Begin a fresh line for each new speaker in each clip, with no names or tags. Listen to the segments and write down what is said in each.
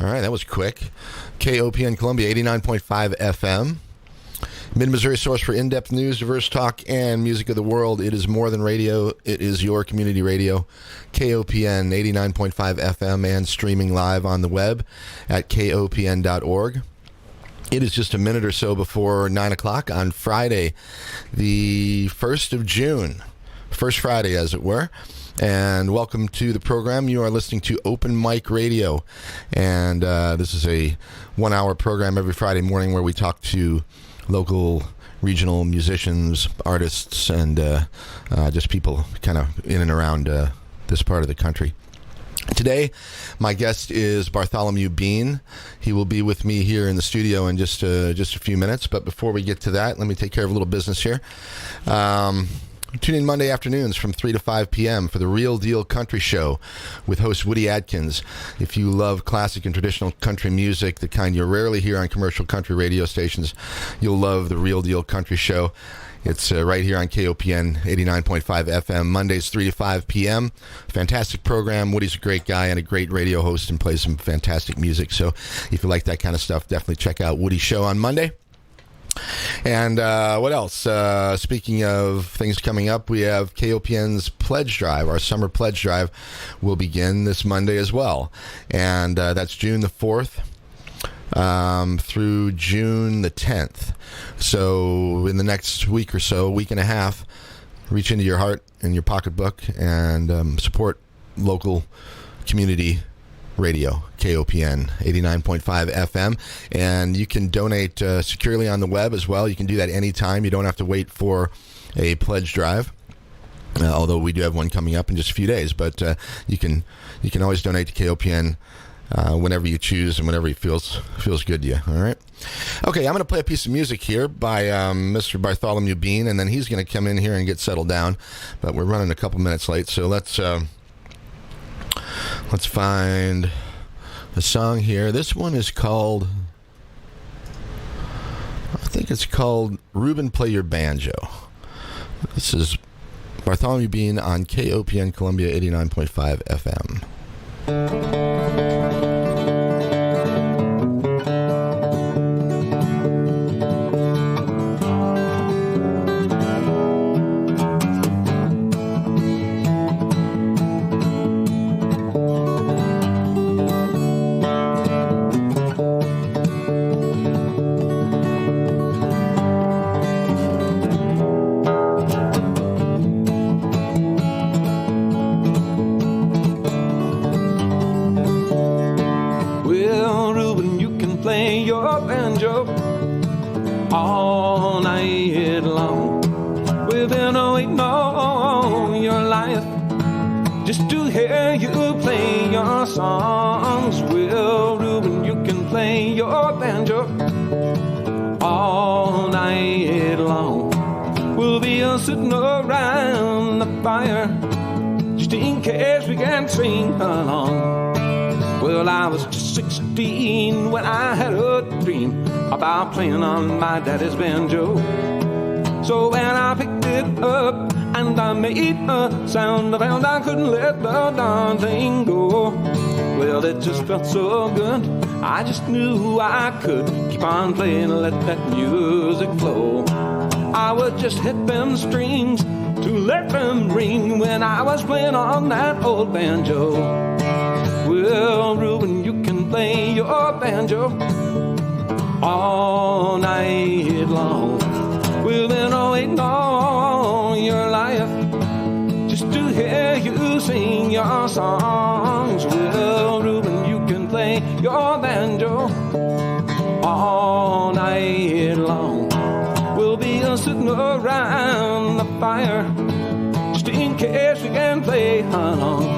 All right, that was quick. KOPN Columbia, 89.5 FM. Mid-Missouri source for in-depth news, diverse talk, and music of the world. It is more than radio. It is your community radio. KOPN, 89.5 FM, and streaming live on the web at kopn.org. It is just a minute or so before 9 o'clock on Friday, the 1st of June. First Friday, as it were. And welcome to the program. You are listening to Open Mic Radio. And this is a 1-hour program every Friday morning where we talk to local, regional musicians, artists, and just people kind of in and around this part of the country. Today, my guest is Bartholomew Bean. He will be with me here in the studio in just a few minutes. But before we get to that, let me take care of a little business here. Tune in Monday afternoons from 3 to 5 p.m. for the Real Deal Country Show with host Woody Adkins. If you love classic and traditional country music, the kind you rarely hear on commercial country radio stations, you'll love the Real Deal Country Show. It's right here on KOPN 89.5 FM, Mondays 3 to 5 p.m. Fantastic program. Woody's a great guy and a great radio host and plays some fantastic music. So if you like that kind of stuff, definitely check out Woody's show on Monday. And what else? Speaking of things coming up, we have KOPN's Pledge Drive. Our summer pledge drive will begin this Monday as well. And that's June the 4th through June the 10th. So in the next week or so, week and a half, reach into your heart and your pocketbook and support local community radio, KOPN 89.5 FM, and you can donate securely on the web as well. You can do that anytime. You don't have to wait for a pledge drive, although we do have one coming up in just a few days. But you can always donate to KOPN whenever you choose and whenever it feels good to you. All right. Okay, I'm going to play a piece of music here by Mr. Bartholomew Bean, and then he's going to come in here and get settled down. But we're running a couple minutes late, so let's find a song here. This one is called, I think it's called Reuben Play Your Banjo. This is Bartholomew Bean on KOPN Columbia 89.5 FM.
All night long, we've been waiting all your life just to hear you play your songs. Well, Reuben, you can play your banjo all night long. We'll be sitting around the fire just in case we can sing along. Well, I was just 16 when I had a dream about playing on my daddy's banjo. So when I picked it up and I made a sound, I found I couldn't let the darn thing go. Well, it just felt so good, I just knew I could keep on playing and let that music flow. I would just hit them strings to let them ring when I was playing on that old banjo. Well, Reuben, you can play your banjo all night long. We've been waiting all your life just to hear you sing your songs. Well, Reuben, you can play your banjo all night long. We'll be sitting around the fire just in case we can play along.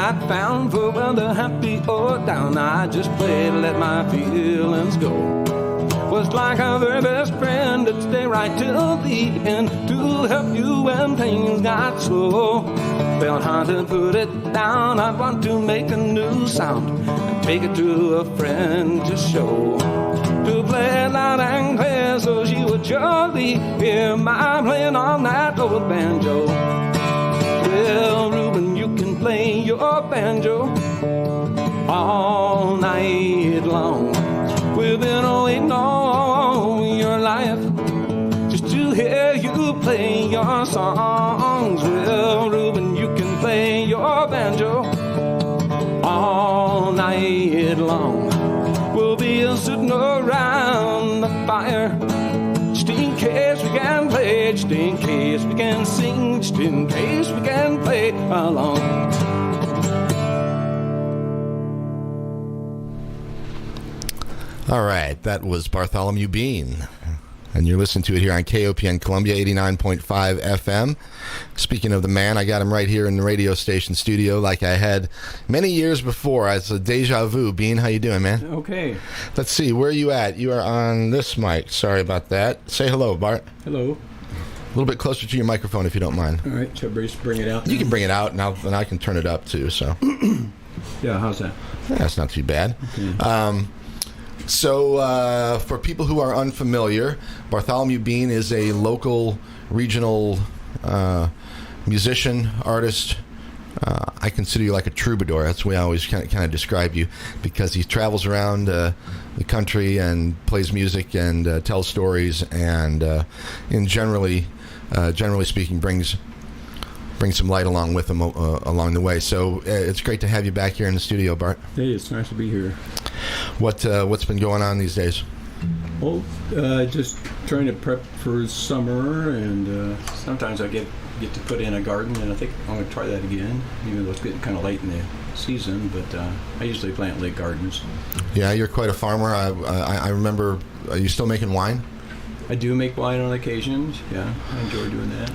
not found, for whether happy or down, I just play to let my feelings go. Was like a very best friend that'd stay right till the end to help you when things got slow. Felt hard to put it down, I'd want to make a new sound and take it to a friend to show. To play it loud and clear so she would surely hear my playing on that old banjo. Well, Reuben, you can play your banjo all night long. We've been waiting all your life just to hear you play your songs. Well, Reuben, you can play your banjo all night long. We'll be sitting around the fire just in case we can play, just in case we can sing, just in case we can play along.
All right, that was Bartholomew Bean, and you're listening to it here on KOPN Columbia 89.5 FM. Speaking of the man, I got him right here in the radio station studio like I had many years before. It's a deja vu. Bean, how you doing, man?
Okay.
Let's see, where are you at? You are on this mic. Sorry about that. Say hello, Bart.
Hello.
A little bit closer to your microphone if you don't mind.
All right, shall I bring it out?
You can bring it out, and I can turn it up too. So.
Yeah, how's that?
Yeah, that's not too bad.
Okay.
So, for people who are unfamiliar, Bartholomew Bean is a local, regional musician, artist. I consider you like a troubadour. That's the way I always kind of describe you, because he travels around the country and plays music and tells stories, and generally speaking, brings some light along with him along the way. So it's great to have you back here in the studio, Bart.
Hey, it's nice to be here.
What's been going on these days?
Well, just trying to prep for summer, and sometimes I get to put in a garden, and I think I'm going to try that again, even though it's getting kind of late in the season, but I usually plant late gardens. Yeah,
you're quite a farmer. I remember, are you still making wine?
I do make wine on occasions, yeah. I enjoy doing that.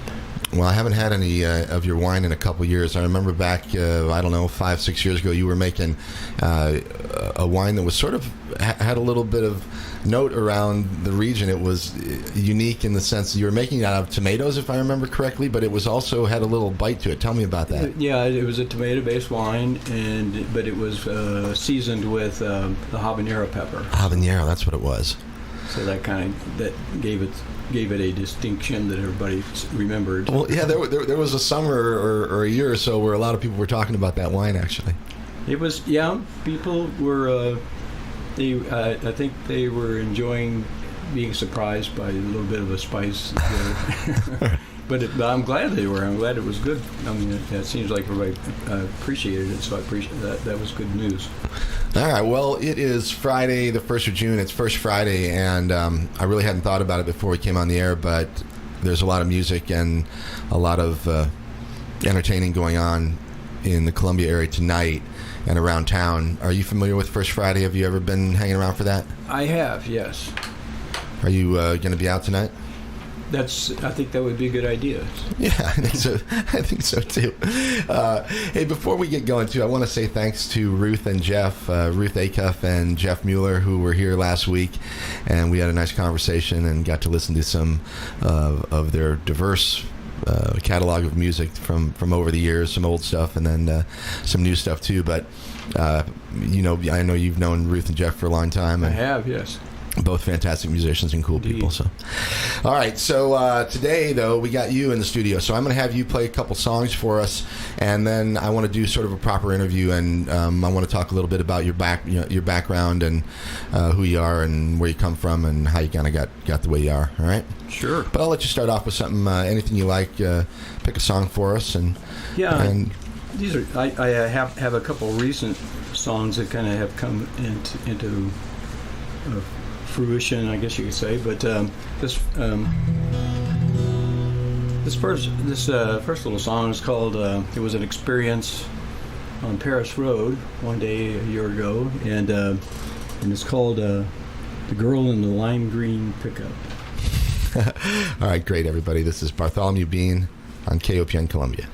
Well, I haven't had any of your wine in a couple years. I remember back, 5-6 years ago, you were making a wine that was sort of had a little bit of note around the region. It was unique in the sense that you were making it out of tomatoes, if I remember correctly, but it was also had a little bite to it. Tell me about that.
Yeah, it was a tomato-based wine, but it was seasoned with the habanero pepper.
Habanero, that's what it was.
So that gave it a distinction that everybody remembered.
Well, yeah, there was a summer or a year or so where a lot of people were talking about that wine, actually.
It was, yeah, people were, I think they were enjoying being surprised by a little bit of a spice there. But I'm glad they were. I'm glad it was good. I mean, it seems like everybody appreciated it, so I appreciate that. That was good news.
All right. Well, it is Friday, the 1st of June. It's First Friday, and I really hadn't thought about it before we came on the air, but there's a lot of music and a lot of entertaining going on in the Columbia area tonight and around town. Are you familiar with First Friday? Have you ever been hanging around for that?
I have, yes.
Are you going to be out tonight?
I think that would be a good idea.
Yeah, I think so too. Hey, before we get going, too, I want to say thanks to Ruth and Jeff, Ruth Acuff and Jeff Mueller, who were here last week, and we had a nice conversation and got to listen to some of their diverse catalog of music from over the years, some old stuff and then some new stuff too. But I know you've known Ruth and Jeff for a long time.
I have, yes.
Both fantastic musicians and cool people. So, all right. So today, though, we got you in the studio. So I'm going to have you play a couple songs for us, and then I want to do sort of a proper interview, and I want to talk a little bit about your background and who you are and where you come from and how you kind of got the way you are. All right.
Sure.
But I'll let you start off with something, anything you like. Pick a song for us, and
yeah.
And
these are I have a couple recent songs that kind of have come into fruition, I guess you could say, but this first little song is called "It Was an Experience on Paris Road" one day a year ago, and it's called "The Girl in the Lime Green Pickup."
All right, great, everybody. This is Bartholomew Bean on KOPN Columbia.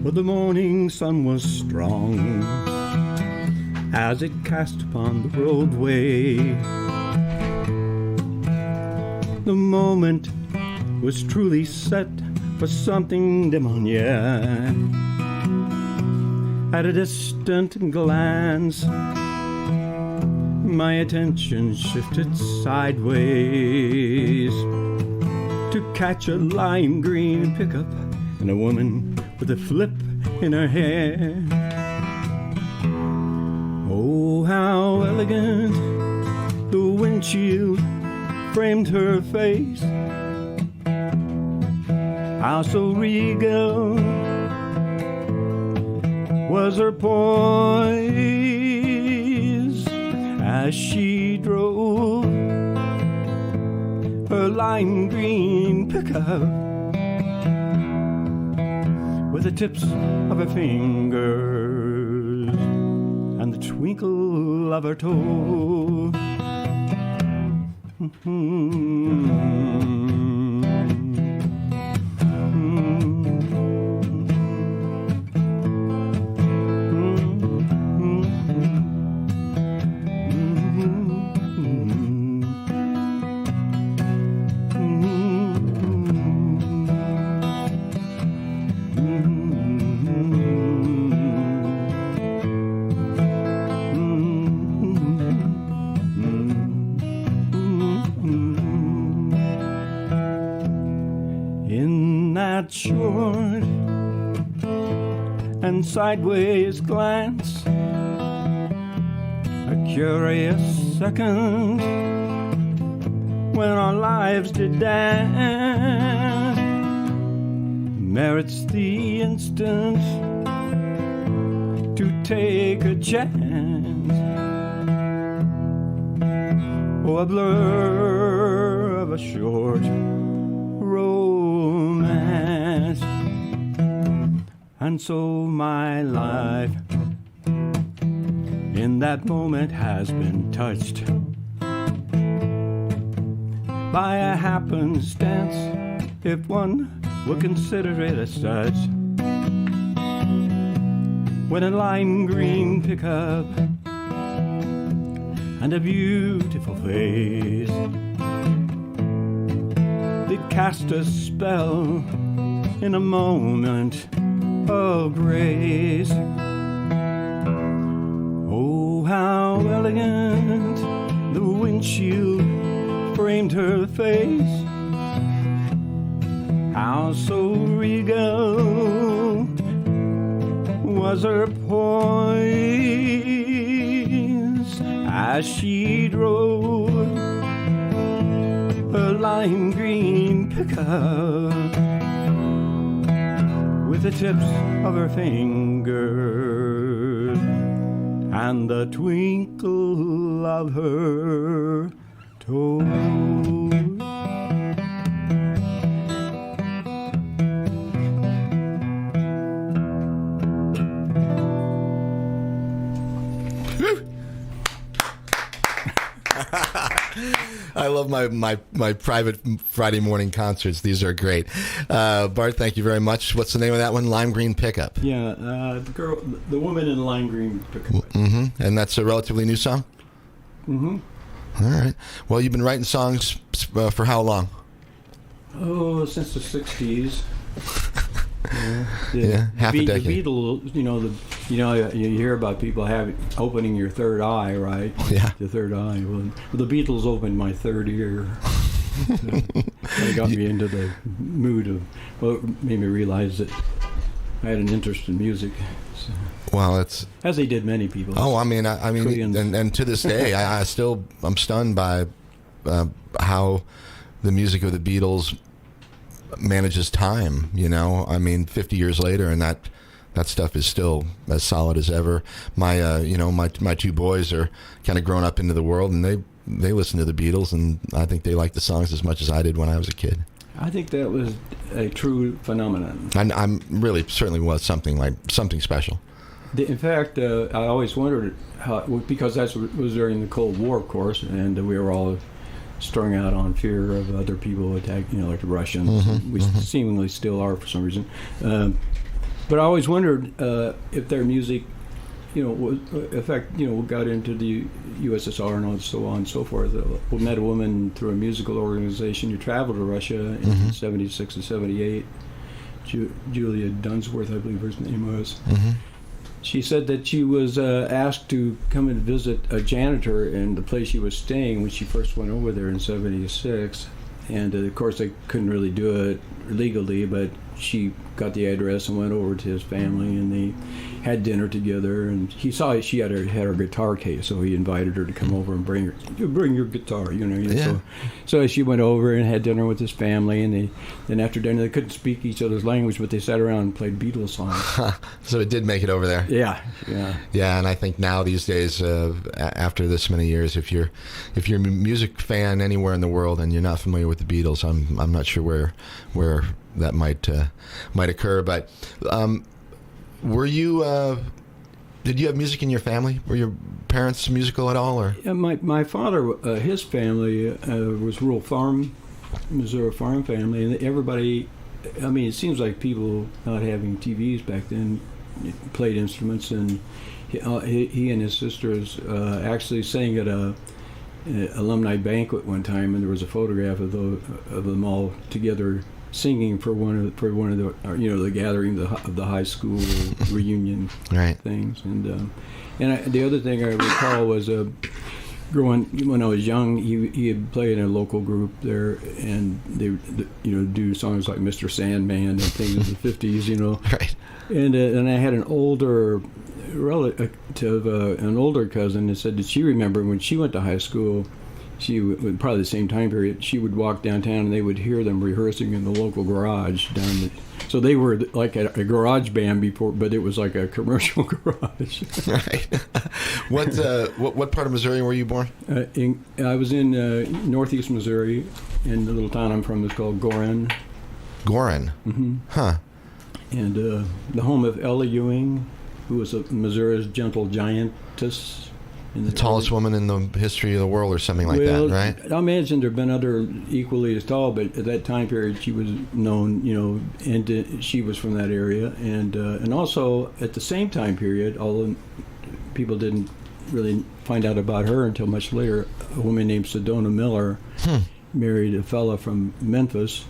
but the morning sun was strong as it cast upon the roadway. The moment was truly set for something demoniac. At a distant glance, my attention shifted sideways to catch a lime green pickup and a woman with a flip in her hair. Oh, how elegant the windshield framed her face. How so regal was her poise as she drove her lime green pickup with the tips of her fingers and the twinkle of her toe. Short and sideways glance, a curious second when our lives did dance, merits the instant to take a chance. Oh, a blur of a short romance. And so my life in that moment has been touched by a happenstance, if one would consider it as such. When a lime green pickup and a beautiful face did cast a spell in a moment of grace. Oh, how elegant the windshield framed her face. How so regal was her poise as she drove her lime green pickup with the tips of her fingers and the twinkle of her toes.
I love my private Friday morning concerts. These are great. Bart, thank you very much. What's the name of that one? Lime Green Pickup.
Yeah, the woman in lime green pickup.
Mm-hmm. And that's a relatively new song?
Mm-hmm.
All right. Well, you've been writing songs for how long?
Oh, since the 60s.
Half a decade.
The Beatles, you hear about people opening your third eye, right?
Yeah.
The third eye. Well, the Beatles opened my third ear. They got me into the mood of, it made me realize that I had an interest in music. So.
Well, it's
as they did many people.
Oh, I mean, and to this day, I'm stunned by how the music of the Beatles manages time. 50 years later, and that stuff is still as solid as ever. My my two boys are kind of grown up into the world, and they listen to the Beatles, and I think they like the songs as much as I did when I was a kid.
I think that was a true phenomenon.
I'm really certainly was something special.
In fact, I always wondered how, because that was during the Cold War, of course, and we were all strung out on fear of other people attacking, like the Russians.
Mm-hmm,
we seemingly still are for some reason. But I always wondered if their music, got into the USSR and so on and so forth. We met a woman through a musical organization who traveled to Russia in 76 and 78. Julia Dunsworth, I believe her name was.
Mm-hmm.
She said that she was asked to come and visit a janitor in the place she was staying when she first went over there in 76. And of course, they couldn't really do it legally, but she got the address and went over to his family, and they had dinner together. And he saw she had her guitar case, so he invited her to come over and bring your guitar,
Yeah.
So she went over and had dinner with his family, and then after dinner they couldn't speak each other's language, but they sat around and played Beatles songs.
So it did make it over there.
Yeah.
Yeah, and I think now these days, after this many years, if you're a music fan anywhere in the world and you're not familiar with the Beatles, I'm not sure where that might occur. But were you? Did you have music in your family? Were your parents musical at all, or?
Yeah, my father, his family was rural farm, Missouri farm family, and everybody. I mean, it seems like people not having TVs back then played instruments, and he and his sisters actually sang at a alumni banquet one time, and there was a photograph of them all together singing for one of the the gathering of the high school reunion things. And the other thing I recall was when I was young, he had played in a local group there, and they do songs like Mr. Sandman and things in the 50s,
Right.
And I had an older relative, an older cousin, that said that she remembered when she went to high school, she would, probably the same time period, she would walk downtown and they would hear them rehearsing in the local garage so they were like a garage band before, but it was like a commercial garage.
Right. What part of Missouri were you born?
I was in northeast Missouri, in the little town I'm from is called Gorin.
Gorin.
Mm-hmm.
Huh.
And the home of Ella Ewing, who was Missouri's gentle giantess.
The tallest woman in the history of the world, or something like that, right?
I imagine there have been other equally as tall, but at that time period, she was known, and she was from that area. And also, at the same time period, although people didn't really find out about her until much later, a woman named Sedona Miller married a fella from Memphis,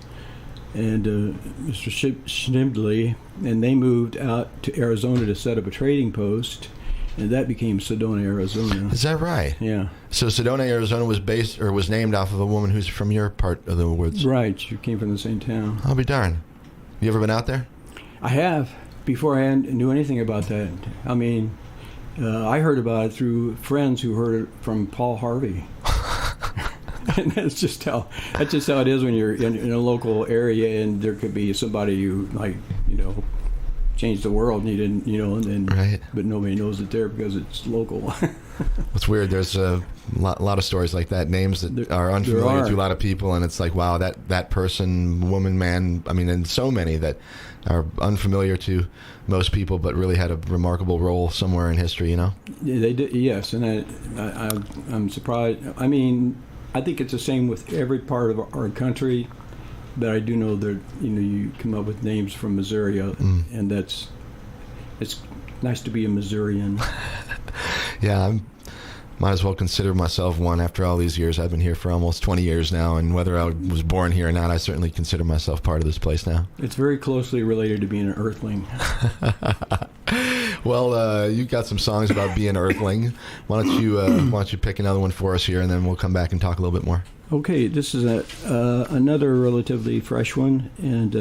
and Mr. Schnibly, and they moved out to Arizona to set up a trading post. And that became Sedona, Arizona.
Is that right?
Yeah.
So Sedona, Arizona was named off of a woman who's from your part of the woods.
Right. She came from the same town.
I'll be darned. You ever been out there?
I have. Before I knew anything about that. I mean, I heard about it through friends who heard it from Paul Harvey. And that's just how it is when you're in a local area, and there could be somebody who, changed the world, and you didn't, and then,
right.
But nobody knows it there because it's local.
It's weird. There's a lot of stories like that, names that are unfamiliar to a lot of people, and it's like, wow, that person, woman, man, I mean, and so many that are unfamiliar to most people, but really had a remarkable role somewhere in history, Yeah,
they did, yes, and I'm surprised. I mean, I think it's the same with every part of our country. But I do know that you come up with names from Missouri, and it's nice to be a Missourian.
Yeah, I might as well consider myself one after all these years. I've been here for almost 20 years now, and whether I was born here or not, I certainly consider myself part of this place now.
It's very closely related to being an earthling.
Well, you've got some songs about being an earthling. Why don't you pick another one for us here, and then we'll come back and talk a little bit more. Okay,
this is another relatively fresh one, and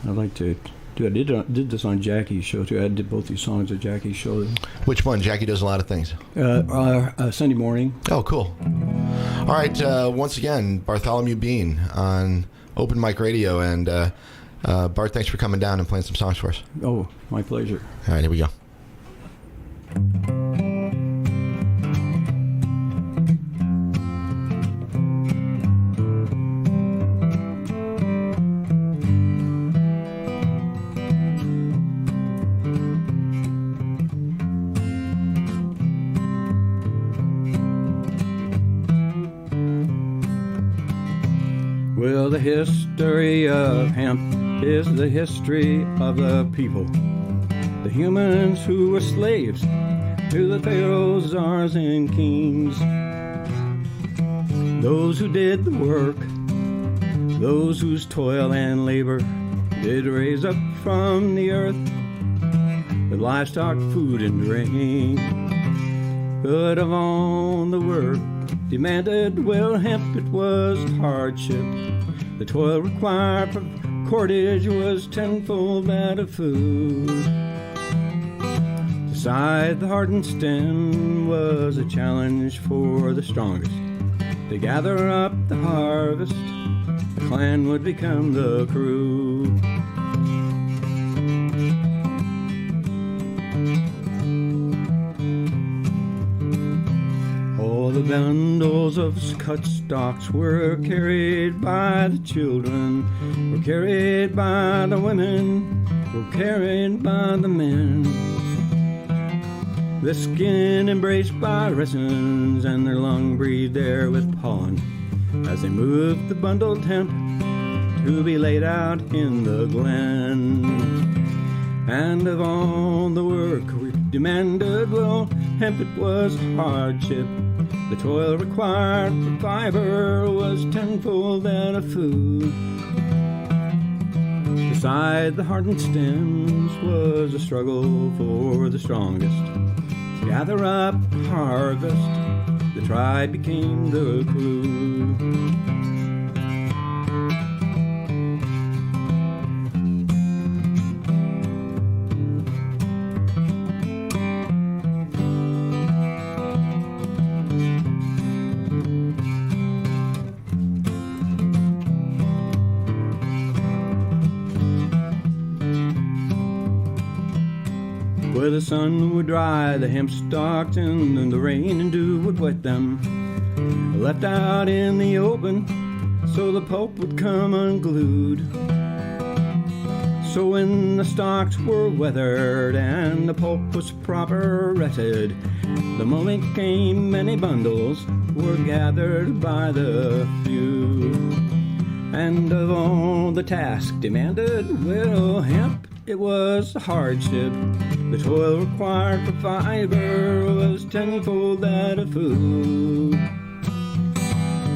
I'd like to do. I did this on Jackie's show too. I did both these songs at Jackie's show.
Which one? Jackie does a lot of things.
Sunday morning.
Oh, cool. All right. Once again, Bartholomew Bean on Open Mic Radio, and Bart, thanks for coming down and playing some songs for us.
Oh, my pleasure.
All right, here we go.
Well, the the history of hemp is the history of the people, the humans who were slaves to the pharaohs, czars, and kings. Those who did the work, those whose toil and labor did raise up from the earth with livestock, food, and drink. But of all the work demanded, well, hemp, it was hardship. The toil required for cordage was tenfold that of food. To side the hardened stem was a challenge for the strongest. To gather up the harvest, the clan would become the crew. All the bundles of cut stalks were carried by the children, were carried by the women, were carried by the men. The skin embraced by resins, and their lung breathed air with pollen, as they moved the bundled hemp to be laid out in the glen. And of all the work we demanded, well, hemp, it was hardship. The toil required for fiber was tenfold that of food. Beside the hardened stems was a struggle for the strongest. To gather up harvest, the tribe became the crew. Where the sun would dry the hemp stalks, and the rain and dew would wet them, left out in the open so the pulp would come unglued. So when the stalks were weathered and the pulp was proper retted, the moment came many bundles were gathered by the few. And of all the task demanded, well, hemp, it was a hardship. The toil required for fiber was tenfold that of food.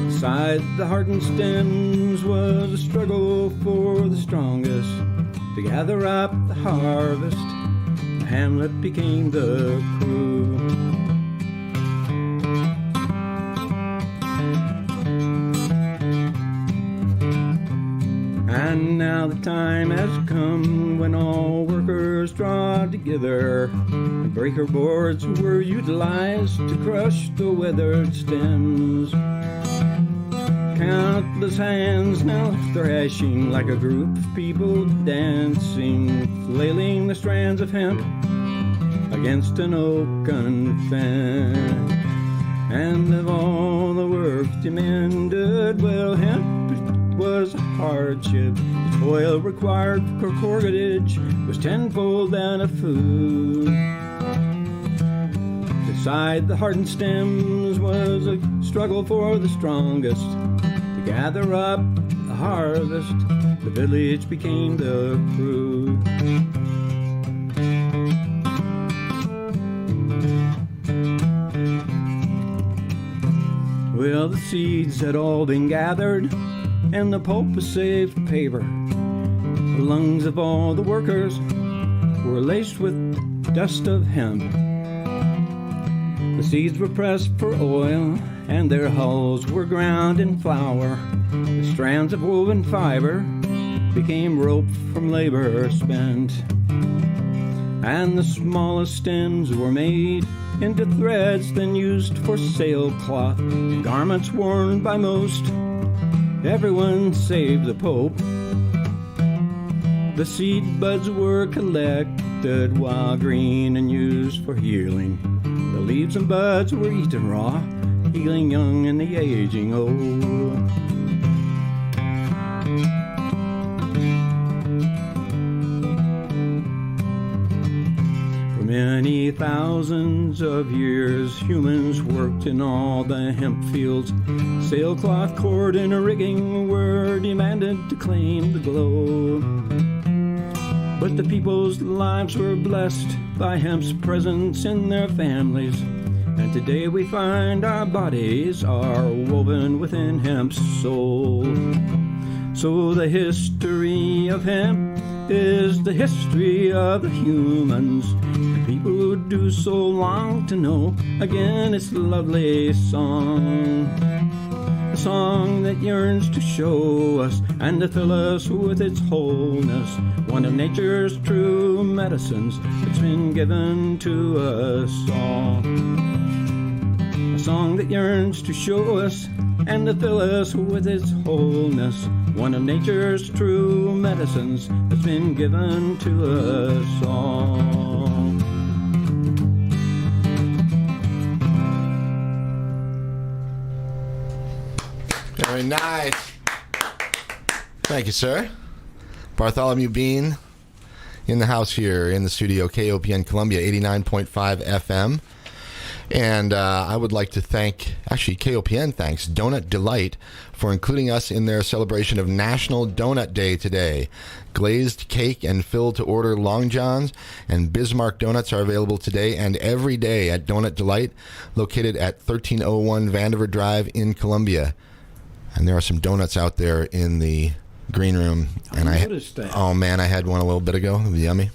Beside the hardened stems was a struggle for the strongest. To gather up the harvest, the hamlet became the crew. And now the time has come when all workers draw together. The breaker boards were utilized to crush the weathered stems. Countless hands now thrashing like a group of people dancing, flailing the strands of hemp against an oaken fence. And of all the work demanded, well, hemp, was a hardship. The toil required for cordage was tenfold that of food. Beside the hardened stems was a struggle for the strongest. To gather up the harvest, the village became the crew. Well, the seeds had all been gathered, and the pulp was saved for paper. The lungs of all the workers were laced with dust of hemp. The seeds were pressed for oil, and their hulls were ground in flour. The strands of woven fiber became rope from labor spent. And the smallest stems were made into threads, then used for sailcloth, garments worn by most. Everyone save the Pope. The seed buds were collected while green and used for healing. The leaves and buds were eaten raw, healing young and the aging old. From Many thousands of years humans worked in all the hemp fields. Sailcloth, cord, and rigging were demanded to claim the glow. But the people's lives were blessed by hemp's presence in their families. And today we find our bodies are woven within hemp's soul. So the history of hemp is the history of the humans, the people who do so long to know again its lovely song. A song that yearns to show us and to fill us with its wholeness, one of nature's true medicines that's been given to us all. A song that yearns to show us and to fill us with its wholeness, one of nature's true medicines that's been given to us all.
Very nice. Thank you, sir. Bartholomew Bean in the house here in the studio, KOPN Columbia, 89.5 FM. And I would like to thank, actually KOPN thanks Donut Delight for including us in their celebration of National Donut Day today. Glazed cake and filled-to-order Long Johns and Bismarck donuts are available today and every day at Donut Delight, located at 1301 Vandiver Drive in Columbia. And there are some donuts out there in the green room. And
I noticed that.
Oh, man, I had one a little bit ago. It was yummy.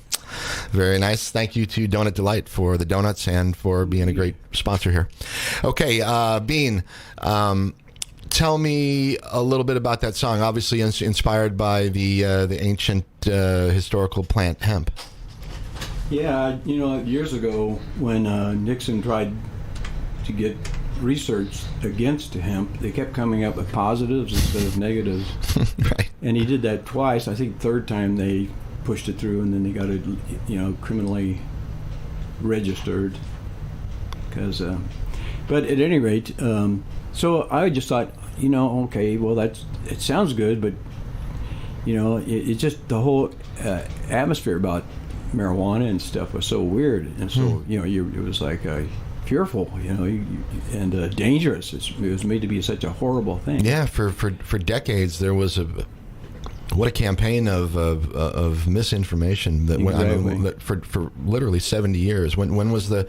Very nice. Thank you to Donut Delight for the donuts and for being a great sponsor here. Okay, Bean, tell me a little bit about that song. Obviously inspired by the ancient historical plant hemp.
Yeah, years ago when Nixon tried to get research against hemp, they kept coming up with positives instead of negatives.
Right.
And he did that twice. I think third time they pushed it through, and then they got it, criminally registered. But at any rate, so I just thought, okay, well it sounds good, but it just the whole atmosphere about marijuana and stuff was so weird, and so it was like fearful, and dangerous. It was made to be such a horrible thing.
Yeah, for decades there was what a campaign of misinformation that went, that for literally 70 years. When was the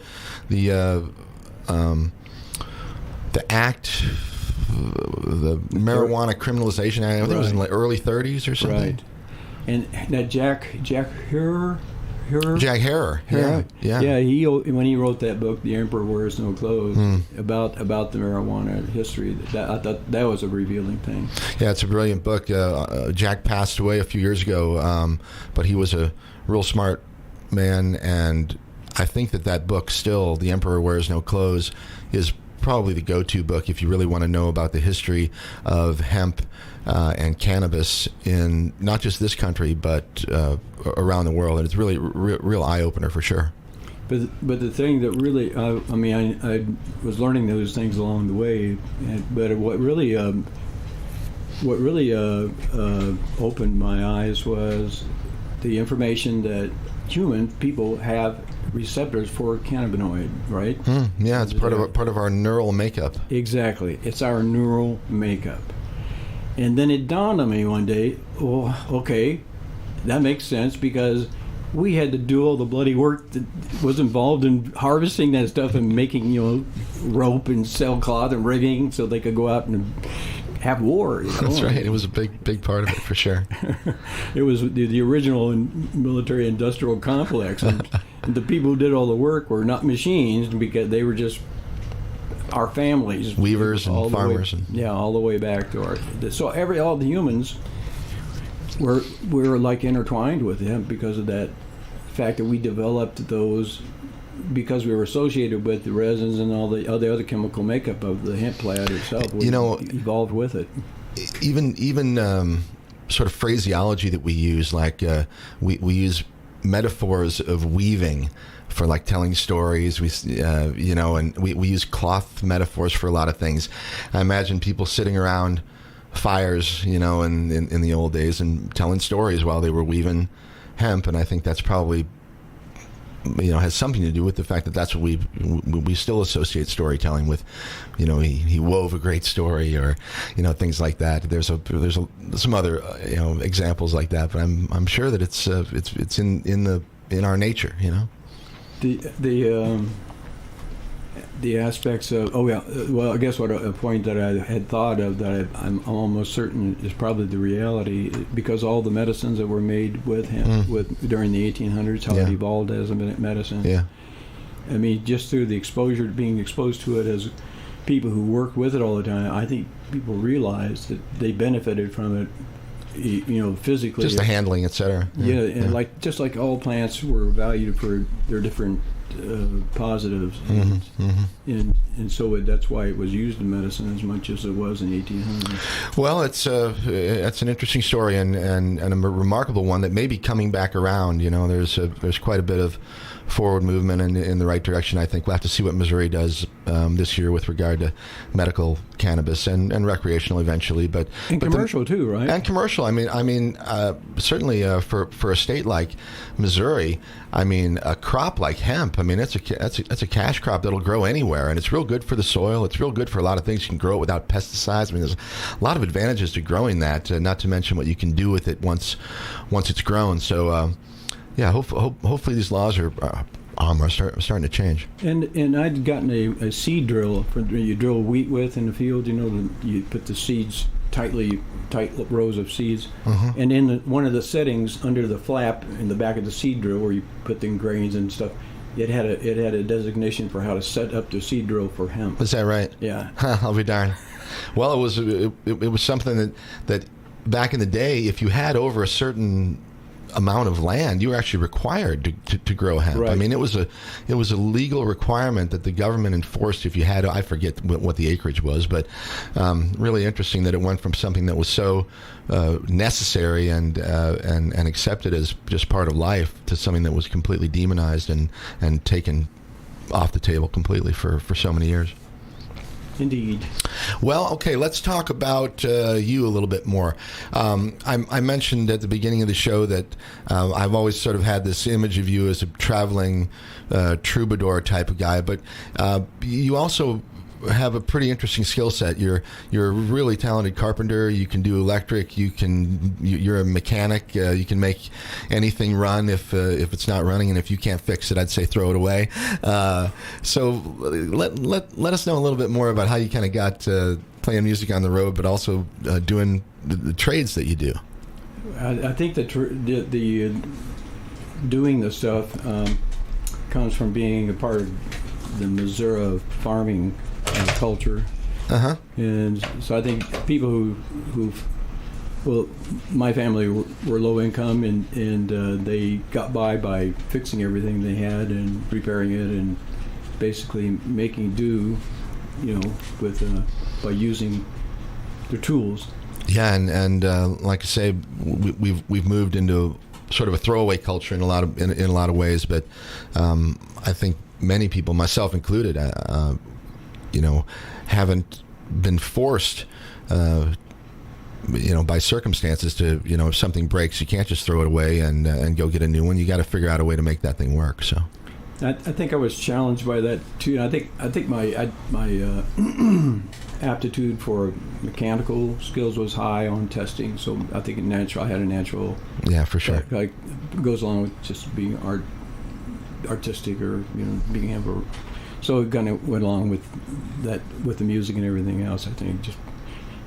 act, the marijuana criminalization act? I think it was in the early 30s or something.
Right. And that Jack Herer.
Jack Herer. Yeah.
He, when he wrote that book, The Emperor Wears No Clothes, about the marijuana history, I thought that was a revealing thing. Yeah,
it's a brilliant book. Jack passed away a few years ago, but he was a real smart man, and I think that book still, The Emperor Wears No Clothes, is probably the go-to book if you really want to know about the history of hemp and cannabis in not just this country but around the world, and it's really real eye-opener for sure.
But the thing that really, I was learning those things along the way, but what really opened my eyes was the information that human people have receptors for cannabinoid, right?
Yeah, it's part of our neural makeup.
Exactly, it's our neural makeup. And then it dawned on me one day, well, okay, that makes sense, because we had to do all the bloody work that was involved in harvesting that stuff and making, rope and sailcloth and rigging so they could go out and have war.
That's right. It was a big part of it, for sure.
It was the original military-industrial complex. And the people who did all the work were not machines, because they were just our families.
Weavers and farmers.
All the way back to so all the humans were like intertwined with hemp because of that fact that we developed those, because we were associated with the resins and all the other chemical makeup of the hemp plant itself. We evolved with it.
Even sort of phraseology that we use, like we use metaphors of weaving for like telling stories. And we use cloth metaphors for a lot of things. I imagine people sitting around fires, in the old days and telling stories while they were weaving hemp, and I think that's probably has something to do with the fact that that's what we still associate storytelling with. He wove a great story, or things like that. There's some other examples like that, but I'm sure that it's in our nature.
The aspects of I guess what a point that I had thought of that I'm almost certain is probably the reality, because all the medicines that were made with him during the 1800s, how it evolved as a medicine.
Yeah.
I mean, just through the exposure, being exposed to it as people who work with it all the time, I think people realized that they benefited from it, physically.
Just the handling, etc.
Yeah, and just like all plants were valued for their different positives, and so that's why it was used in medicine as much as it was in 1800s.
Well, it's an interesting story and a remarkable one that may be coming back around. There's quite a bit of forward movement in the right direction. I think we'll have to see what Missouri does this year with regard to medical cannabis and recreational eventually, but
commercial too, right?
And commercial. I mean, certainly for a state like Missouri, a crop like hemp. That's a cash crop that'll grow anywhere, and it's real good for the soil. It's real good for a lot of things. You can grow it without pesticides. There's a lot of advantages to growing that. Not to mention what you can do with it once it's grown. So. Hopefully these laws are starting to change.
And I'd gotten a seed drill you drill wheat with in the field. You put the seeds tight rows of seeds, and in one of the settings under the flap in the back of the seed drill where you put the grains and stuff, it had a designation for how to set up the seed drill for hemp.
Is that right?
Yeah.
I'll be darned. Well, it was something that back in the day, if you had over a certain amount of land, you were actually required to grow hemp.
Right.
It was a legal requirement that the government enforced if you had. I forget what the acreage was, but really interesting that it went from something that was so necessary and accepted as just part of life to something that was completely demonized and taken off the table completely for so many years.
Indeed.
Well, okay, let's talk about you a little bit more. I mentioned at the beginning of the show that I've always sort of had this image of you as a traveling troubadour type of guy, but you also have a pretty interesting skill set. You're a really talented carpenter. You can do electric. You're a mechanic. You can make anything run if it's not running, and if you can't fix it, I'd say throw it away. So let us know a little bit more about how you kind of got playing music on the road, but also doing the trades that you do.
I think the doing the stuff comes from being a part of the Missouri farming culture, and so I think people who my family were low income, and they got by fixing everything they had and repairing it and basically making do, with by using their tools.
Yeah, and like I say, we've moved into sort of a throwaway culture in a lot of ways, but I think many people, myself included, haven't been forced, by circumstances to, if something breaks, you can't just throw it away and go get a new one. You got to figure out a way to make that thing work. So,
I think I was challenged by that too. I think my aptitude for mechanical skills was high on testing. So I think I had a natural. Yeah,
for sure.
Like goes along with just being artistic or being able. So it kind of went along with that, with the music and everything else. I think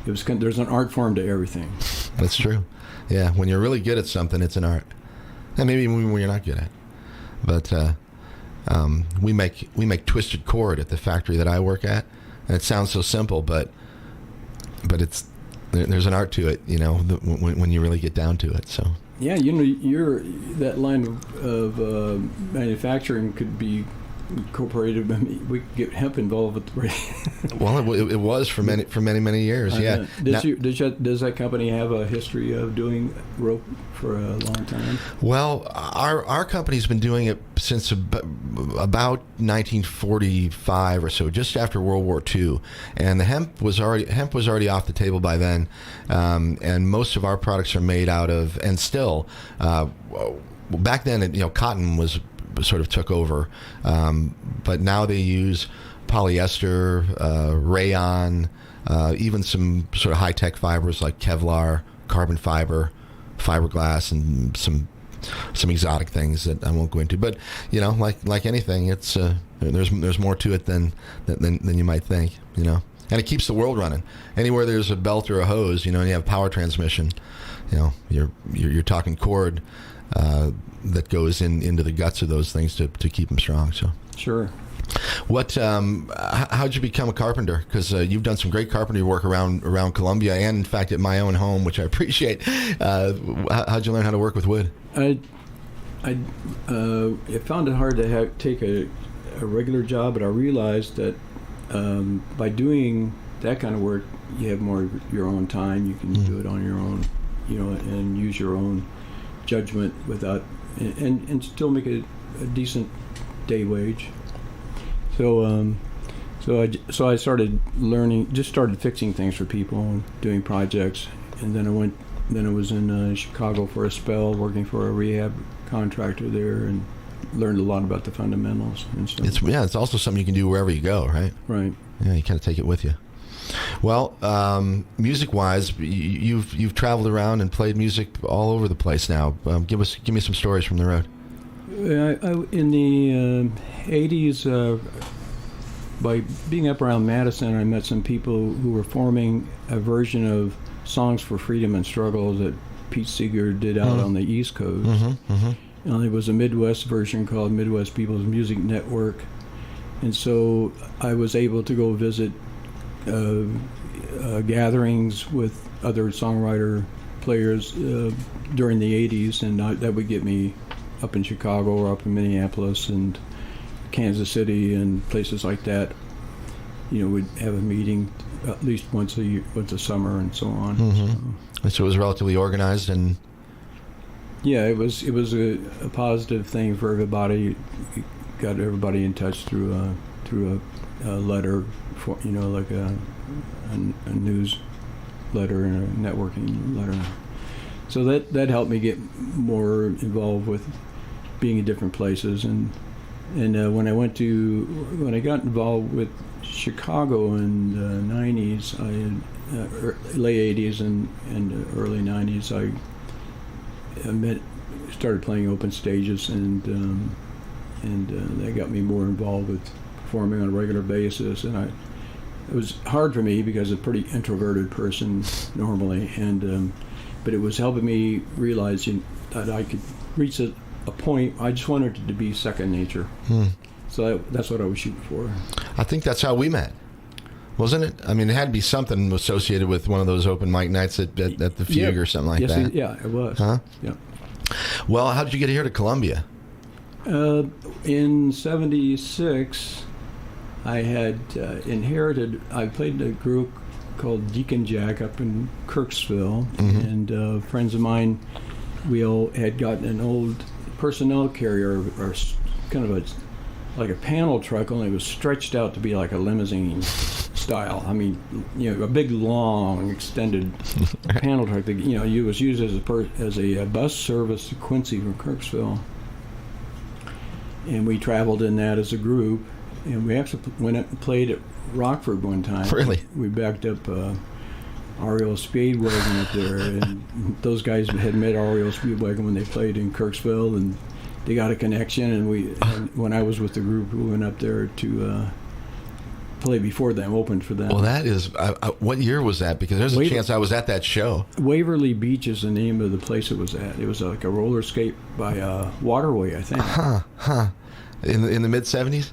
there's an art form to everything.
That's true. Yeah, when you're really good at something, it's an art, and maybe even when you're not good at it. But we make twisted cord at the factory that I work at, and it sounds so simple, but there's an art to it, when you really get down to it. So.
Yeah, you're that line of manufacturing could be incorporated. We could get hemp involved with the
Well, it was for many years. Yeah.
Does that company have a history of doing rope for a long time?
Well, our company's been doing it since about 1945 or so, just after World War II, and the hemp was already off the table by then, and most of our products are made out of, and still, back then, cotton was sort of took over. But now they use polyester, rayon, even some sort of high-tech fibers like Kevlar, carbon fiber, fiberglass, and some exotic things that I won't go into. But like anything, it's there's more to it than you might think. And it keeps the world running. Anywhere there's a belt or a hose, and you have power transmission, you're talking cord that goes into the guts of those things to keep them strong. So
sure.
How'd you become a carpenter? Because you've done some great carpentry work around Columbia, and in fact at my own home, which I appreciate. How'd you learn how to work with wood?
I found it hard to take a regular job, but I realized that by doing that kind of work, you have more of your own time. You can do it on your own, and use your own judgment without, and still make a decent day wage. So I started learning, just started fixing things for people and doing projects, and then I was in Chicago for a spell working for a rehab contractor there, and learned a lot about the fundamentals and stuff.
It's also something you can do wherever you go, right?
Right.
Yeah, you kind of take it with you. Well, music-wise, you've traveled around and played music all over the place now. Give me some stories from the road.
In the 80s, by being up around Madison, I met some people who were forming a version of Songs for Freedom and Struggle that Pete Seeger did out on the East Coast. There was a Midwest version called Midwest People's Music Network. And so I was able to go visit gatherings with other songwriter players during the 80s, and that would get me up in Chicago or up in Minneapolis and Kansas City and places like that. We'd have a meeting at least once a summer and so on.
So it was relatively organized, and
yeah, it was a positive thing for everybody. It got everybody in touch through a letter, for like a news letter and a networking letter. So that helped me get more involved with being in different places, and when I got involved with Chicago in the 90s, late 80s and early 90s, I started playing open stages, and that got me more involved with performing on a regular basis. And it was hard for me because I'm a pretty introverted person normally, but it was helping me realize that I could reach a point. I just wanted it to be second nature. So that's what I was shooting for.
I think that's how we met, wasn't it? I mean, it had to be something associated with one of those open mic nights at the Fugue or something like that.
Yeah, it was.
Huh?
Yeah.
Well, how did you get here to Columbia?
In '76, I had inherited. I played in a group called Deacon Jack up in Kirksville, and friends of mine, we all had gotten an old personnel carrier, or kind of like a panel truck, only it was stretched out to be like a limousine style. I mean, a big, long, extended panel truck that it was used as a bus service to Quincy from Kirksville. And we traveled in that as a group, and we actually went up and played at Rockford one time.
Really?
We backed up REO Speedwagon up there, and those guys had met REO Speedwagon when they played in Kirksville, and they got a connection, and when I was with the group, we went up there to play before them, opened for them.
Well, that is, what year was that? Because there's a chance I was at that show.
Waverly Beach is the name of the place it was at. It was like a roller skate by Waterway, I think.
In the mid-'70s?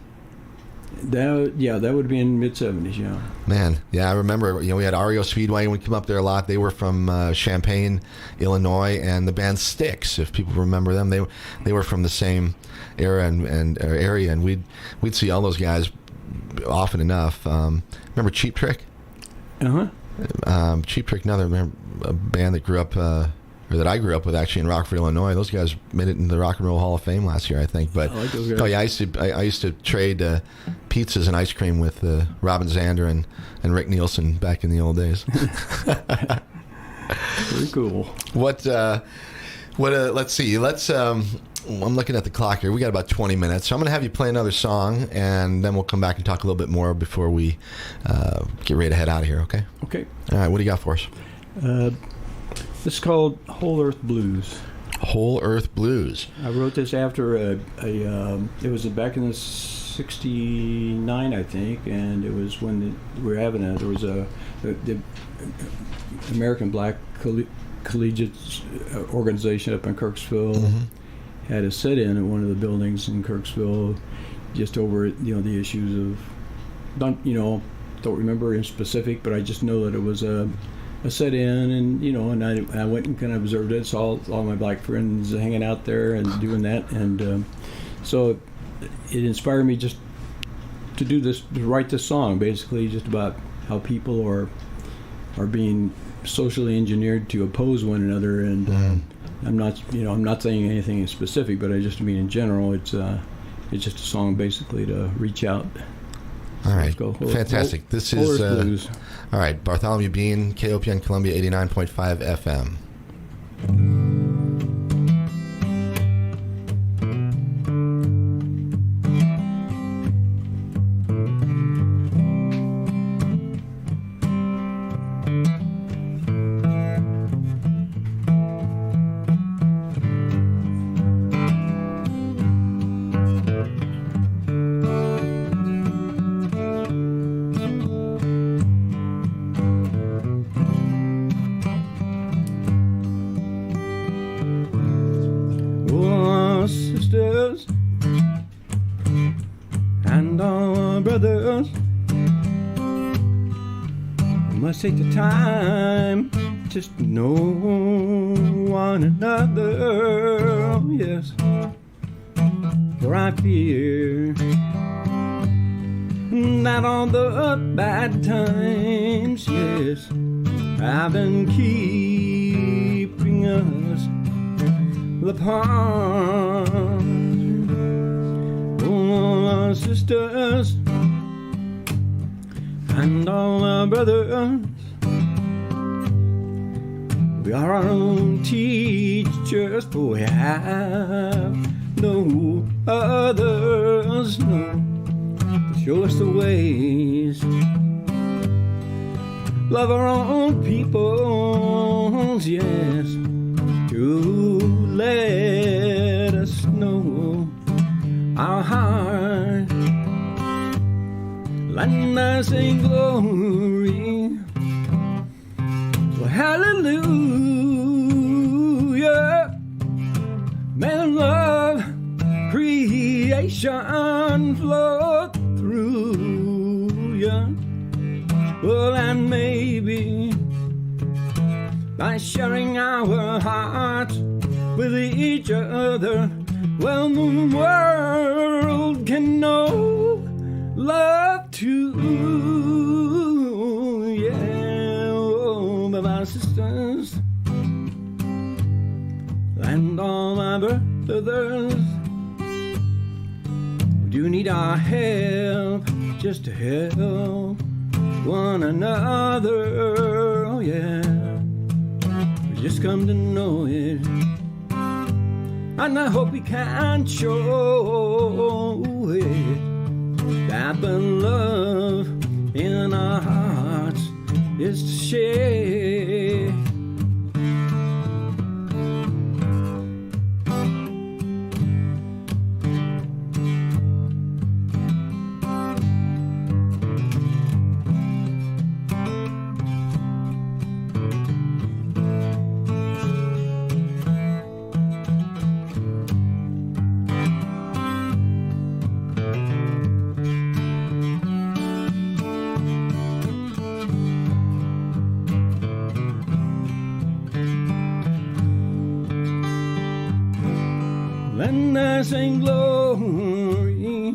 That would be in mid-'70s, yeah.
Man, yeah, I remember, we had REO Speedway, and we come up there a lot. They were from Champaign, Illinois, and the band Styx, if people remember them. They were from the same era and area, and we'd see all those guys often enough. Remember Cheap Trick? Cheap Trick, a band that grew up, or that I grew up with actually in Rockford, Illinois. Those guys made it in the Rock and Roll Hall of Fame last year, I think. But
I like those guys.
Oh yeah, I used to trade pizzas and ice cream with Robin Zander and Rick Nielsen back in the old days.
Very cool.
Let's see. Let's I'm looking at the clock here. We got about 20 minutes. So I'm going to have you play another song, and then we'll come back and talk a little bit more before we get ready to head out of here, okay?
Okay.
All right, what do you got for us?
This is called Whole Earth Blues.
Whole Earth Blues.
I wrote this after it was back in the 69, I think, and it was when there was the American Black Collegiate organization up in Kirksville.
Mm-hmm.
Had a sit-in at one of the buildings in Kirksville, just over the issues of don't remember in specific, but I just know that it was a sit-in, and I went and kind of observed it, saw all my black friends hanging out there and doing that, and so it inspired me just to write this song, basically just about how people are being socially engineered to oppose one another, and I'm not saying anything specific, but I just mean in general, it's just a song basically to reach out.
All right, fantastic. This is
Blues.
All right, Bartholomew Bean, KOPN Columbia 89.5 FM.
Sisters and our brothers, we must take the time just to know one another. Yes, for I fear that all the bad times, yes, have been keeping us apart. Oh, our sisters and all our brothers, we are our own teachers, for we have no others, no, to show us the ways. Love our own peoples, yes, to let us know our heart, lend us in glory. So hallelujah, may the love creation flow through ya. Well, and maybe by sharing our hearts with each other, well, the world can know love too. Yeah, oh, my sisters and all my brothers, we do need our help just to help one another. Oh yeah, just come to know it, and I hope we can show it, that the love in our hearts is to share. Lend us in glory,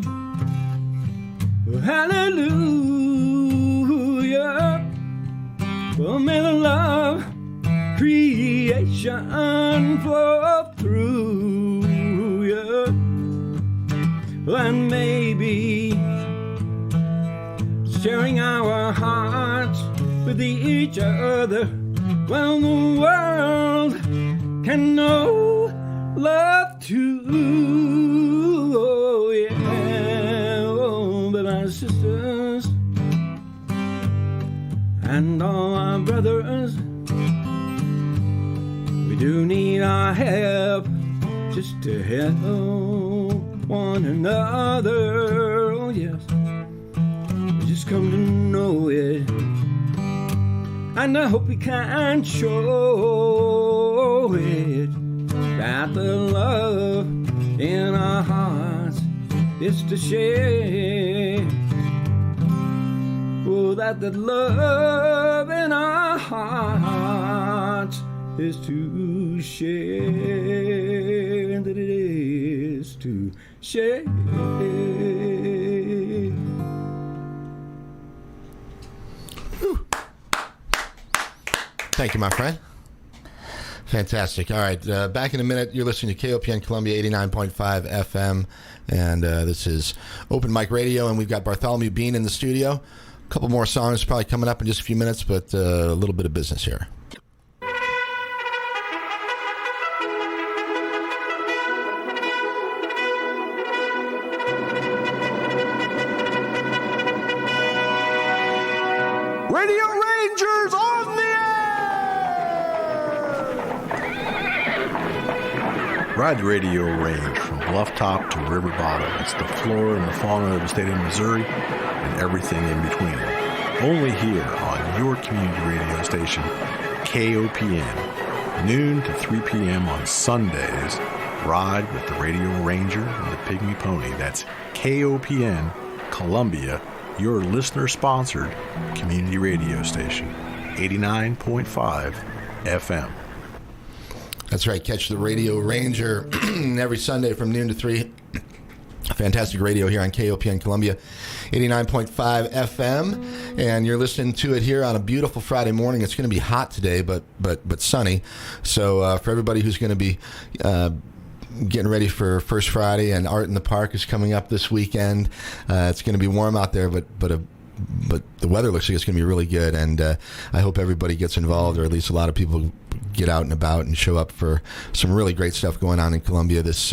hallelujah. Oh, may the love creation flow through you, and maybe sharing our hearts with each other, well, the world can know love too.
oh yeah, oh, but my sisters and all our brothers, we do need our help just to help one another. Oh yes, we just come to know it, and I hope we can show it, that the love in our hearts is to share. Oh, that the love in our hearts is to share, that it is to share.
Thank you, my friend. Fantastic. All right, back in a minute. You're listening to KOPN Columbia 89.5 FM, and this is Open Mic Radio, and we've got Bartholomew Bean in the studio. A couple more songs probably coming up in just a few minutes, but a little bit of business here.
Radio Rangers on the air! Ride the radio range from bluff top to river bottom. It's the flora and the fauna of the state of Missouri and everything in between. Only here on your community radio station, KOPN, noon to 3 p.m. on Sundays. Ride with the Radio Ranger and the Pygmy Pony. That's KOPN, Columbia, your listener-sponsored community radio station, 89.5 FM.
That's right. Catch the Radio Ranger every Sunday from noon to 3. Fantastic radio here on KOPN Columbia, 89.5 FM. And you're listening to it here on a beautiful Friday morning. It's going to be hot today, but sunny. So for everybody who's going to be getting ready for First Friday, and Art in the Park is coming up this weekend. It's going to be warm out there, but the weather looks like it's going to be really good, and I hope everybody gets involved, or at least a lot of people get out and about and show up for some really great stuff going on in Columbia this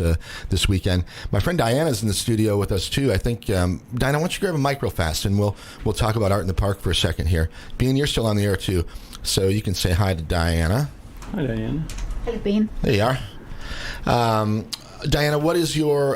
weekend. My friend Diana's in the studio with us too. I think Diana, why don't you grab a mic real fast, and we'll talk about Art in the Park for a second here. Bean, you're still on the air too, so you can say hi to Diana.
Hi, Diana.
Hello, Bean.
There you are. Diana, what is your,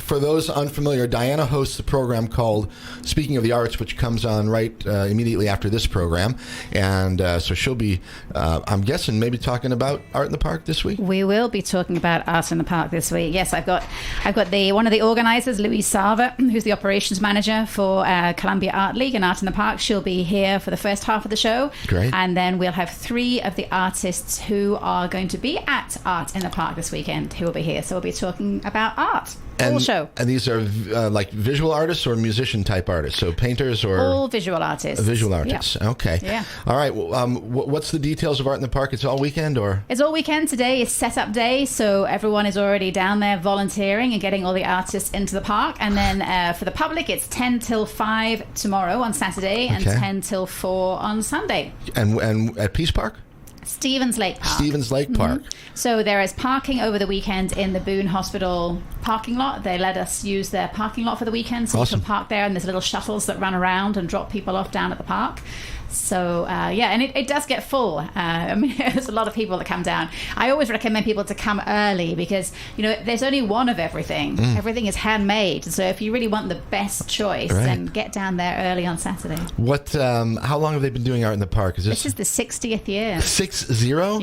for those unfamiliar, Diana hosts a program called Speaking of the Arts, which comes on right immediately after this program. And so she'll be, I'm guessing, maybe talking about Art in the Park this week?
We will be talking about Art in the Park this week. Yes, I've got one of the organizers, Louise Sarver, who's the operations manager for Columbia Art League and Art in the Park. She'll be here for the first half of the show.
Great.
And then we'll have 3 of the artists who are going to be at Art in the Park this weekend who will be here. So we'll be talking about art. Whole show.
And these are like visual artists or musician type artists? So painters or?
All visual artists.
Visual artists. Yep. Okay.
Yeah.
All right. Well, what's the details of Art in the Park? It's all weekend, or?
It's all weekend. Today is setup day, so everyone is already down there volunteering and getting all the artists into the park. And then for the public, it's 10 till 5 tomorrow on Saturday, and 10 till 4 on Sunday.
And at Peace Park?
Stevens Lake Park.
Stevens Lake Park.
So there is parking over the weekend in the Boone Hospital parking lot. They let us use their parking lot for the weekend, so
Awesome.
you can park there, and there's little shuttles that run around and drop people off down at the park. So, and it does get full. I mean, there's a lot of people that come down. I always recommend people to come early because, there's only one of everything. Everything is handmade. So if you really want the best choice, then get down there early on Saturday.
How long have they been doing Art in the Park?
This is the 60th year.
60?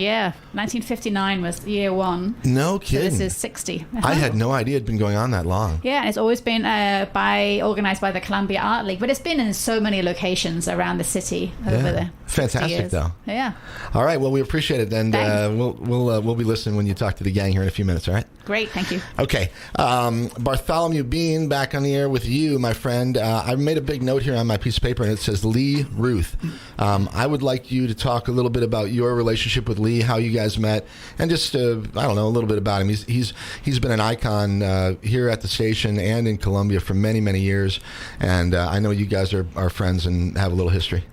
Yeah. 1959 was year 1.
No kidding.
So this is 60.
I had no idea it'd been going on that long.
Yeah, and it's always been organized by the Columbia Art League, but it's been in so many locations around the city over the
Fantastic,
years.
though.
Yeah.
All right. Well, we appreciate it, and we'll be listening when you talk to the gang here in a few minutes. All right.
Great. Thank you.
Okay. Bartholomew Bean, back on the air with you, my friend. I made a big note here on my piece of paper, and it says Lee Ruth. I would like you to talk a little bit about your relationship with Lee, how you guys met, and just a little bit about him. He's been an icon here at the station and in Columbia for many, many years, and I know you guys are friends and have a little history.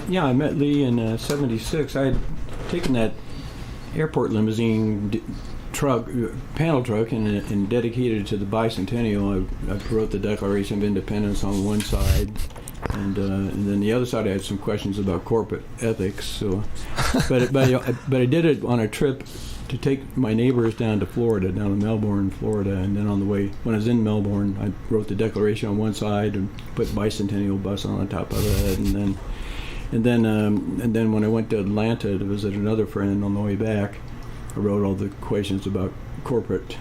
Yeah, I met Lee in '76. I had taken that airport limousine panel truck, and dedicated to the bicentennial. I wrote the Declaration of Independence on one side, and then the other side I had some questions about corporate ethics. So, but I did it on a trip to take my neighbors down to Florida, down to Melbourne, Florida, and then on the way, when I was in Melbourne, I wrote the Declaration on one side and put bicentennial bus on top of it, and then when I went to Atlanta to visit another friend on the way back, I wrote all the questions about corporate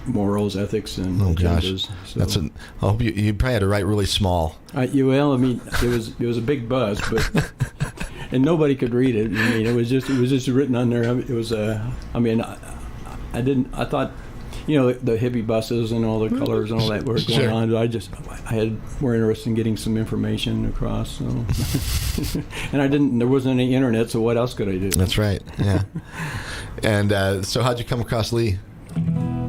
morals, ethics, and agendas.
Gosh, so, I hope you probably had to write really small.
Well, I mean, it was a big buzz, but and nobody could read it. I mean, it was just written on there. It was I thought, the hippie buses and all the colors and all that were going on. I had more interest in getting some information across. So. And there wasn't any internet, so what else could I do?
That's right. Yeah. And so, how'd you come across Lee?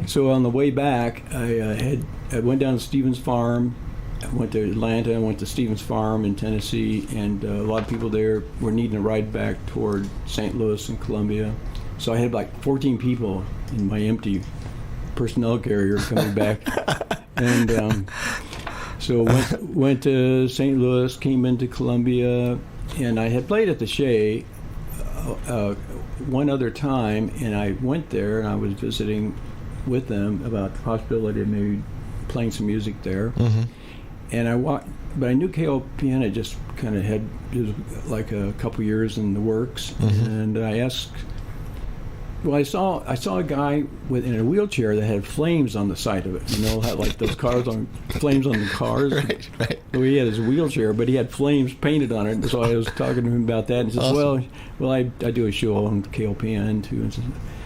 So on the way back, I went down to Stevens Farm. I went to Atlanta. I went to Stevens Farm in Tennessee, and a lot of people there were needing a ride back toward St. Louis and Columbia. So I had like 14 people in my empty personnel carrier coming back, and so went to St. Louis, came into Columbia, and I had played at the Shea one other time, and I went there and I was visiting with them about the possibility of maybe playing some music there. Mm-hmm. And I walked, but I knew KOPN had just kind of had, it was like a couple years in the works, mm-hmm. and I asked. Well, I saw a guy in a wheelchair that had flames on the side of it. Had like those cars on flames on the cars.
Right.
So he had his wheelchair, but he had flames painted on it. So I was talking to him about that, and he says, awesome. "Well, I do a show on KOPN too." And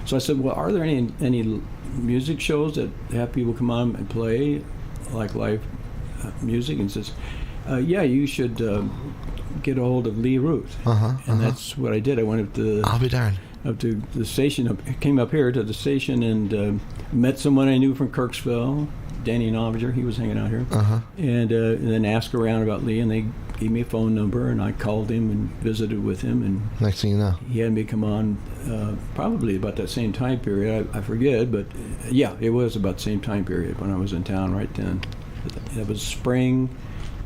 so I said, "Well, are there any music shows that have people come on and play like live music?" And he says, "Yeah, you should get a hold of Lee Ruth." And that's what I did. I went up to.
I'll be darned.
Up to the station, came up here to the station and met someone I knew from Kirksville, Danny Noviger. He was hanging out here, and then asked around about Lee, and they gave me a phone number, and I called him and visited with him, and
next thing you know,
he had me come on probably about that same time period. I forget, but yeah, it was about the same time period when I was in town right then. That was spring.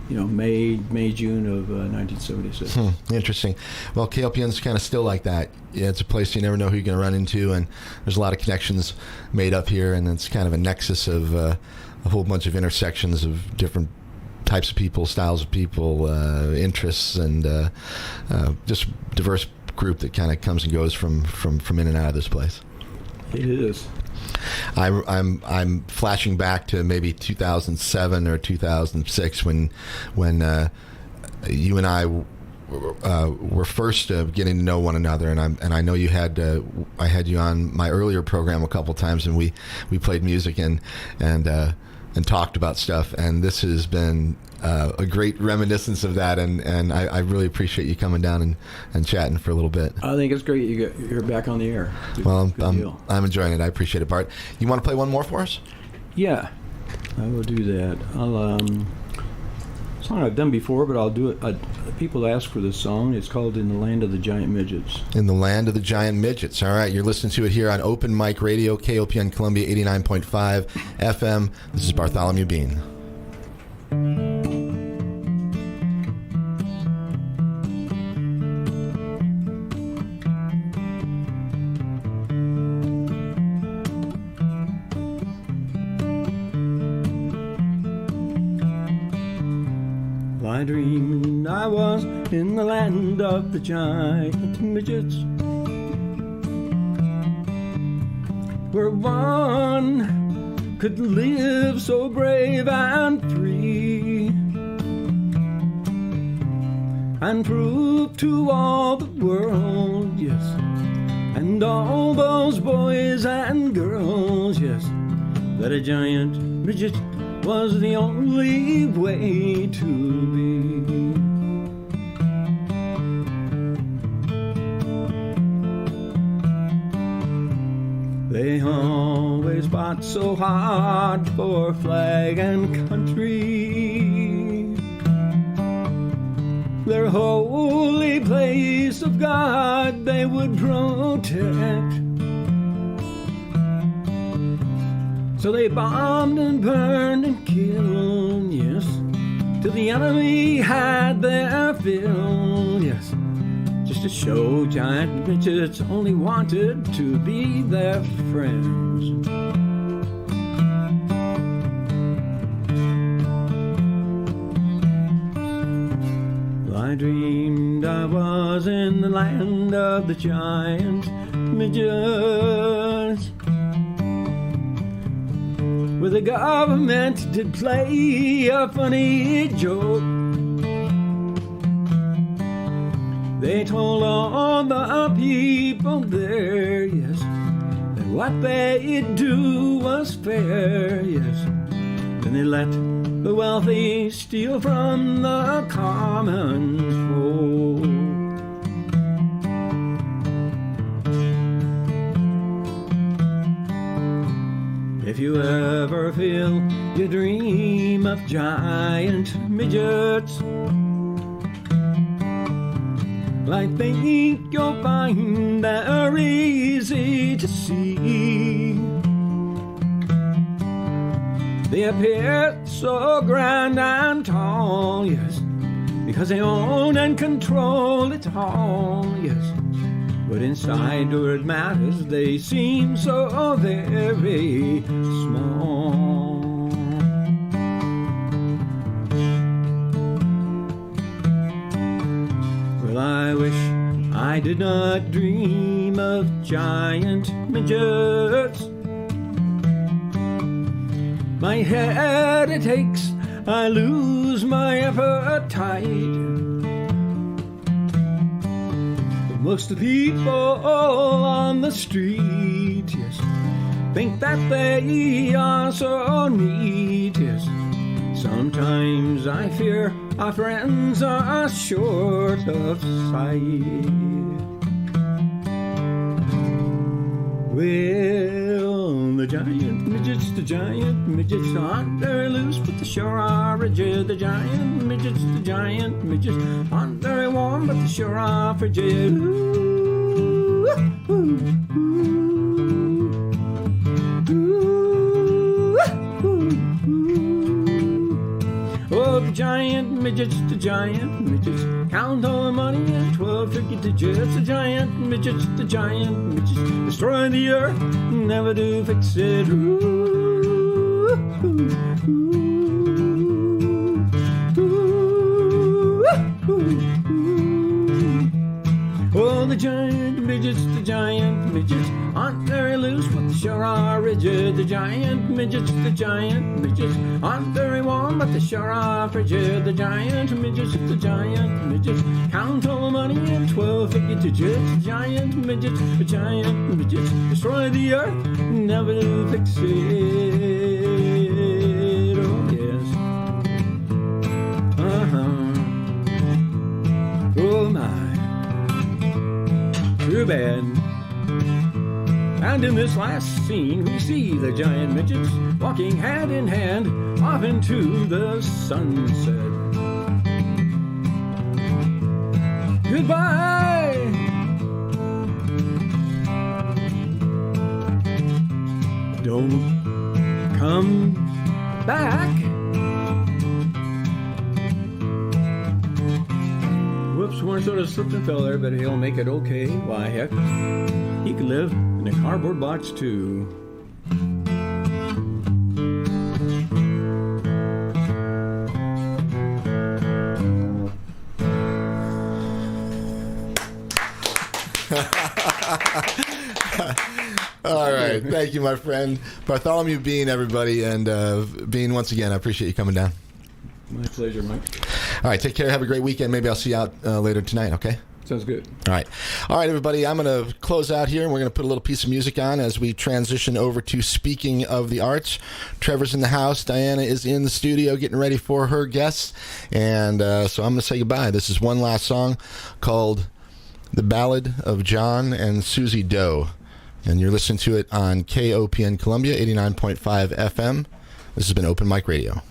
May, June of 1976.
Interesting. Well, KOPN's kind of still like that. Yeah, it's a place you never know who you're going to run into, and there's a lot of connections made up here, and it's kind of a nexus of a whole bunch of intersections of different types of people, styles of people, interests, and just diverse group that kind of comes and goes from in and out of this place.
It is.
I'm flashing back to maybe 2007 or 2006 when you and I were first getting to know one another, and I know you had I had you on my earlier program a couple times, and we played music and talked about stuff, and this has been a great reminiscence of that, and I really appreciate you coming down and chatting for a little bit.
I think it's great you're back on the air.
Well, I'm enjoying it. I appreciate it, Bart. You want to play one more for us?
Yeah, I will do that. I'll song I've done before, but I'll do it. People ask for this song. It's called "In the Land of the Giant Midgets."
In the Land of the Giant Midgets. All right, you're listening to it here on Open Mic Radio, KOPN Columbia 89.5 FM. This is Bartholomew Bean.
I dreamed I was in the land of the giant midgets, where one could live so brave and free, and prove to all the world, yes, and all those boys and girls, yes, that a giant midget was the only way to be. They always fought so hard for flag and country, their holy place of God they would protect. So they bombed and burned and killed, yes, till the enemy had their fill, yes, just to show giant midgets only wanted to be their friends. I dreamed I was in the land of the giant midgets, where the government did play a funny joke. They told all the people there, yes, that what they'd do was fair, yes. Then they let the wealthy steal from the common folk. If you ever feel you dream of giant midgets, I think you'll find they're easy to see. They appear so grand and tall, yes, because they own and control it all, yes. But inside where it matters, they seem so very small. Well, I wish I did not dream of giant midgets. My head it aches, I lose my appetite. But most of the people on the street, yes, think that they are so neat, yes. Sometimes I fear our friends are short of sight. Well, the giant midgets aren't very loose, but they sure are rigid. The giant midgets aren't very warm, but they sure are frigid. Ooh, ooh, ooh, ooh, ooh. Oh, the giant midgets count all the money in 12 tricky digits. The giant midgets destroy the earth, never do fix it. Ooh, ooh, ooh, ooh, ooh, ooh. Oh, the giant midgets aren't very loose, but they sure are rigid. The giant midgets aren't very warm, but they sure are frigid. The giant midgets count all the money in 12 figure digits. The giant midgets destroy the earth, never do fix it. Oh yes, oh my, too bad. And in this last scene, we see the giant midgets walking hand in hand off into the sunset. Goodbye! Don't come back. Whoops, one sort of slipped and fell there, but he'll make it okay. Why, heck, he could live in a cardboard box too.
All right. Thank you, my friend. Bartholomew Bean, everybody. And Bean, once again, I appreciate you coming down.
My pleasure, Mike.
All right. Take care. Have a great weekend. Maybe I'll see you out later tonight, okay?
Sounds good.
All right. All right, everybody. I'm going to close out here, and we're going to put a little piece of music on as we transition over to Speaking of the Arts. Trevor's in the house. Diana is in the studio getting ready for her guests. And so I'm going to say goodbye. This is one last song called The Ballad of John and Susie Doe. And you're listening to it on KOPN Columbia, 89.5 FM. This has been Open Mic Radio.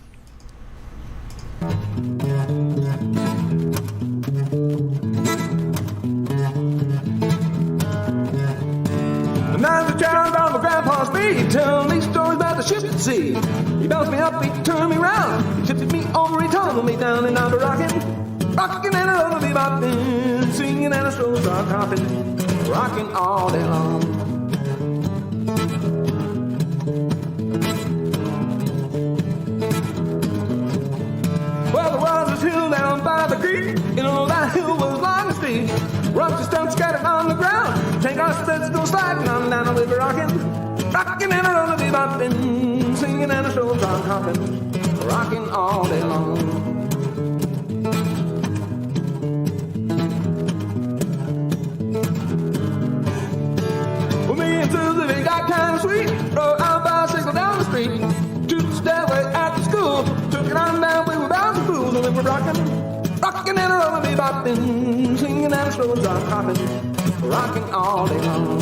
Now the child on the grandpa's feet, telling these stories about the ship see. He bounced me up, he turned me round, he tipped me over, he tumbled me down, and now we're rocking, rocking and a lullaby, singing and a slow start hopping, rocking all day long. Well, there was this hill down by the creek, you know that hill was long and steep. Rocks and stones scattered on the ground, take our steps, go sliding on down the river, rocking and a lullaby bopping, singing and a slow start hopping, rocking all day long. Well, me and Susie, we got kind of sweet. Rode our bicycle down the street to the stairway at the school. Took it on down, we were bound to fools, and we were rocking and a lullaby bopping, singing and a slow start hopping, rocking all day long.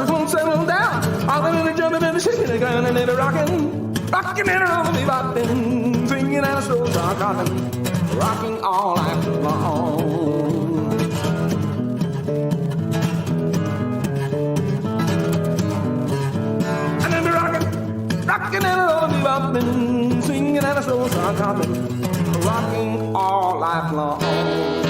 Won't settle down. Hopping and jumping and shaking the ground and they're rocking, rocking and rolling, bopping, singing and a slow start rocking, rocking all night long. And then they're rocking, rocking and rolling, bopping, singing and a slow start rocking, rocking all night long.